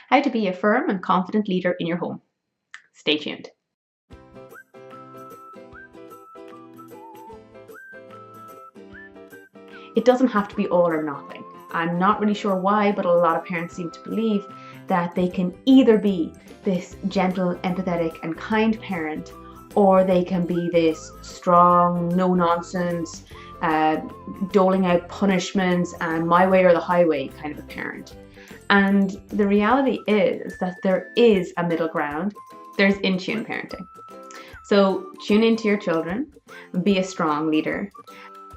how to be a firm and confident leader in your home. Stay tuned. It doesn't have to be all or nothing. I'm not really sure why, but a lot of parents seem to believe that they can either be this gentle, empathetic, and kind parent, or they can be this strong, no-nonsense, doling out punishments and my way or the highway kind of a parent. And the reality is that there is a middle ground. There's in-tune parenting. So tune into your children, be a strong leader.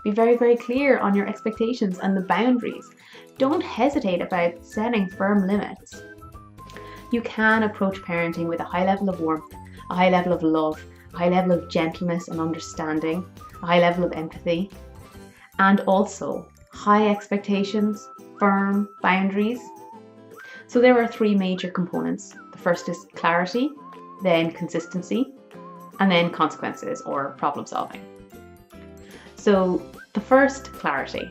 Be very, very clear on your expectations and the boundaries. Don't hesitate about setting firm limits. You can approach parenting with a high level of warmth, a high level of love, a high level of gentleness and understanding, a high level of empathy, and also high expectations, firm boundaries. So there are three major components. The first is clarity, then consistency, and then consequences or problem solving. So the first, clarity.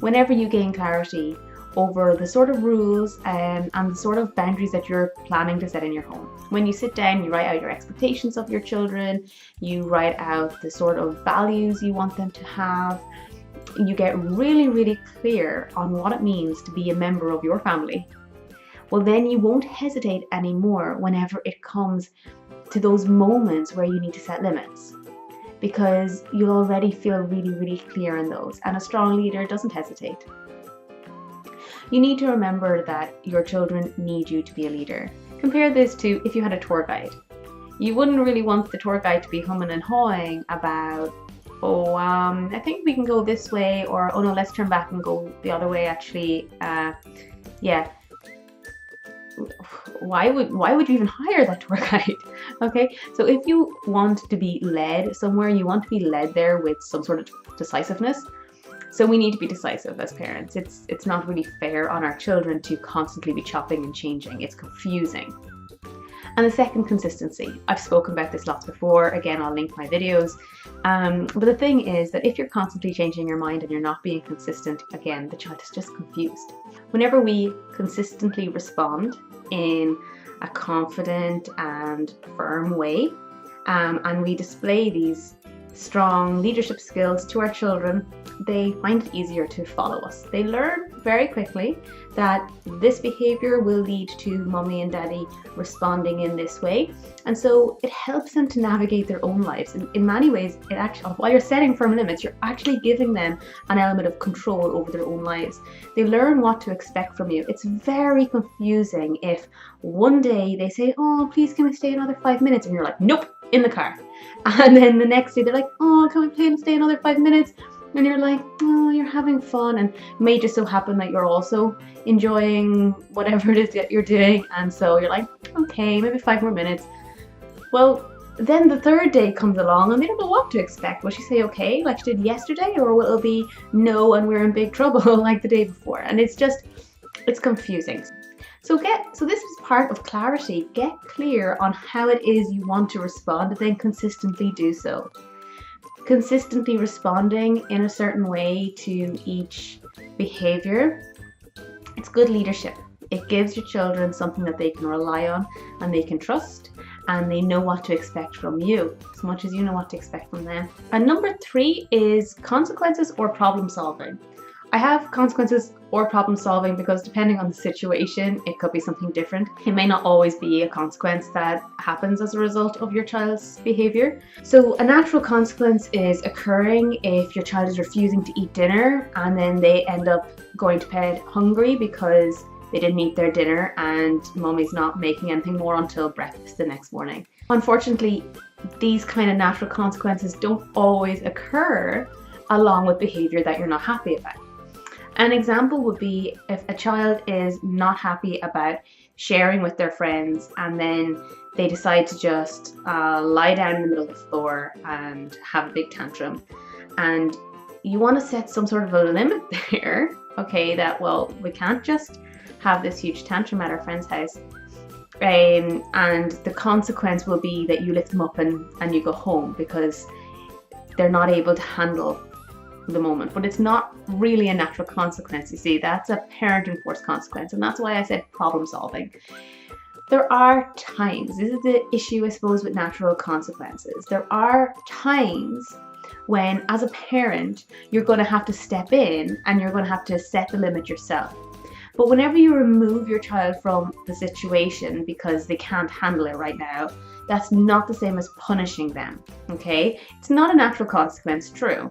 Whenever you gain clarity over the sort of rules and the sort of boundaries that you're planning to set in your home. When you sit down, you write out your expectations of your children, you write out the sort of values you want them to have, you get really, really clear on what it means to be a member of your family. Well, then you won't hesitate anymore whenever it comes to those moments where you need to set limits, because you'll already feel really, really clear in those, and a strong leader doesn't hesitate. You need to remember that your children need you to be a leader. Compare this to if you had a tour guide. You wouldn't really want the tour guide to be humming and hawing about, I think we can go this way, or oh no, let's turn back and go the other way actually. Why would you even hire that tour guide? Okay, so if you want to be led somewhere, you want to be led there with some sort of decisiveness. So we need to be decisive as parents. It's not really fair on our children to constantly be chopping and changing. It's confusing. And the second, consistency. I've spoken about this lots before. Again, I'll link my videos. But the thing is that if you're constantly changing your mind and you're not being consistent, again, the child is just confused. Whenever we consistently respond in a confident and firm way, and we display these strong leadership skills to our children, they find it easier to follow us. They learn very quickly that this behavior will lead to mommy and daddy responding in this way, and so it helps them to navigate their own lives. In many ways, it actually, while you're setting firm limits, you're actually giving them an element of control over their own lives. They learn what to expect from you. It's very confusing if one day they say, oh, please can we stay another 5 minutes, and you're like, nope, in the car. And then the next day they're like, oh, can we play and stay another 5 minutes? And you're like, oh, you're having fun, and it may just so happen that you're also enjoying whatever it is that you're doing, and so you're like, okay, maybe 5 more minutes. Well, then the third day comes along and they don't know what to expect. Will she say okay like she did yesterday, or will it be no and we're in big trouble like the day before? And it's confusing. So this is part of clarity. Get clear on how it is you want to respond, and then consistently do so. Consistently responding in a certain way to each behavior, it's good leadership. It gives your children something that they can rely on and they can trust, and they know what to expect from you as much as you know what to expect from them. And number 3 is consequences or problem solving. I have consequences or problem solving because depending on the situation, it could be something different. It may not always be a consequence that happens as a result of your child's behavior. So a natural consequence is occurring if your child is refusing to eat dinner and then they end up going to bed hungry because they didn't eat their dinner and mommy's not making anything more until breakfast the next morning. Unfortunately, these kind of natural consequences don't always occur along with behavior that you're not happy about. An example would be if a child is not happy about sharing with their friends and then they decide to just lie down in the middle of the floor and have a big tantrum. And you want to set some sort of a limit there, okay, that, well, we can't just have this huge tantrum at our friend's house. And the consequence will be that you lift them up and you go home because they're not able to handle the moment, but it's not really a natural consequence. You see, that's a parent enforced consequence, and that's why I said problem solving. There are times, this is the issue I suppose with natural consequences, there are times when as a parent you're going to have to step in and you're going to have to set the limit yourself. But whenever you remove your child from the situation because they can't handle it right now, that's not the same as punishing them, okay? It's not a natural consequence, true,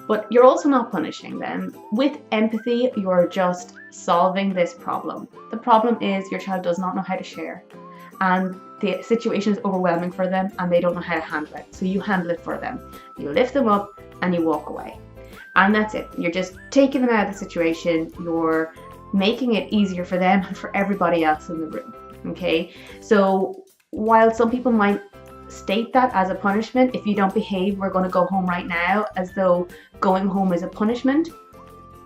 but you're also not punishing them. With empathy, you're just solving this problem. The problem is your child does not know how to share, and the situation is overwhelming for them and they don't know how to handle it. So you handle it for them. You lift them up and you walk away. And that's it. You're just taking them out of the situation. You're making it easier for them and for everybody else in the room, okay? So while some people might state that as a punishment, if you don't behave, we're going to go home right now, as though going home is a punishment,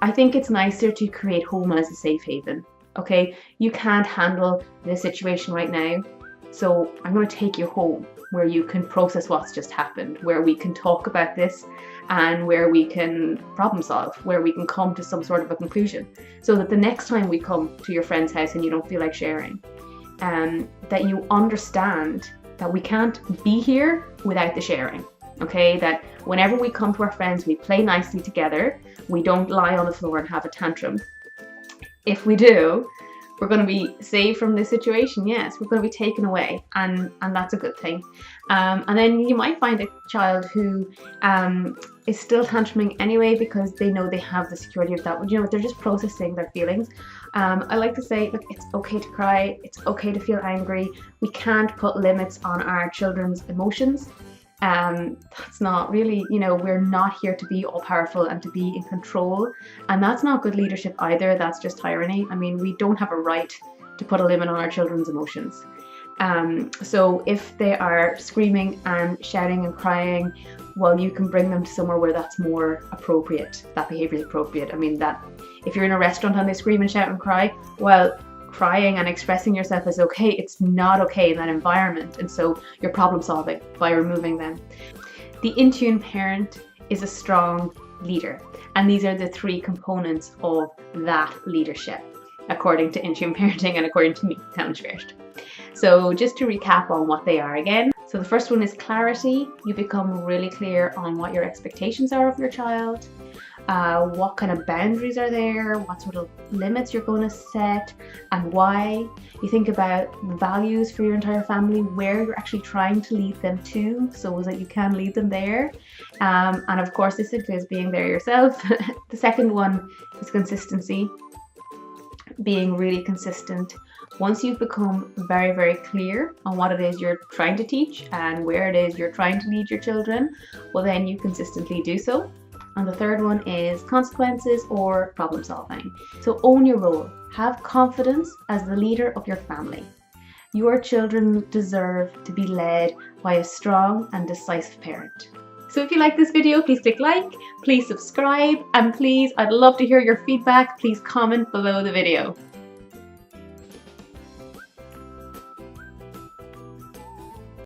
I think it's nicer to create home as a safe haven, okay? You can't handle this situation right now, so I'm going to take you home where you can process what's just happened, where we can talk about this and where we can problem solve, where we can come to some sort of a conclusion, so that the next time we come to your friend's house and you don't feel like sharing, that you understand that we can't be here without the sharing, okay? That whenever we come to our friends, we play nicely together, we don't lie on the floor and have a tantrum. If we do, we're going to be saved from this situation, yes, we're going to be taken away, and that's a good thing. And then you might find a child who is still tantruming anyway because they know they have the security of that, you know, they're just processing their feelings. I like to say, look, it's okay to cry, it's okay to feel angry. We can't put limits on our children's emotions. That's not really, you know, we're not here to be all powerful and to be in control, and that's not good leadership either. That's just tyranny. I mean, we don't have a right to put a limit on our children's emotions. So if they are screaming and shouting and crying, well, you can bring them to somewhere where that's more appropriate, that behavior is appropriate. I mean, that if you're in a restaurant and they scream and shout and cry, well, crying and expressing yourself is okay. It's not okay in that environment, and so you're problem solving by removing them. The in-tune parent is a strong leader, and these are the three components of that leadership, according to in-tune parenting and according to me, Helen Schwerst. So just to recap on what they are again. So the first one is clarity. You become really clear on what your expectations are of your child. What kind of boundaries are there, what sort of limits you're going to set, and why. You think about values for your entire family, where you're actually trying to lead them to, so that you can lead them there. And of course, this includes being there yourself. The second one is consistency, being really consistent. Once you've become very, very clear on what it is you're trying to teach and where it is you're trying to lead your children, well, then you consistently do so. And the third one is consequences or problem solving. So own your role. Have confidence as the leader of your family. Your children deserve to be led by a strong and decisive parent. So if you like this video, please click like, please subscribe, and please, I'd love to hear your feedback. Please comment below the video.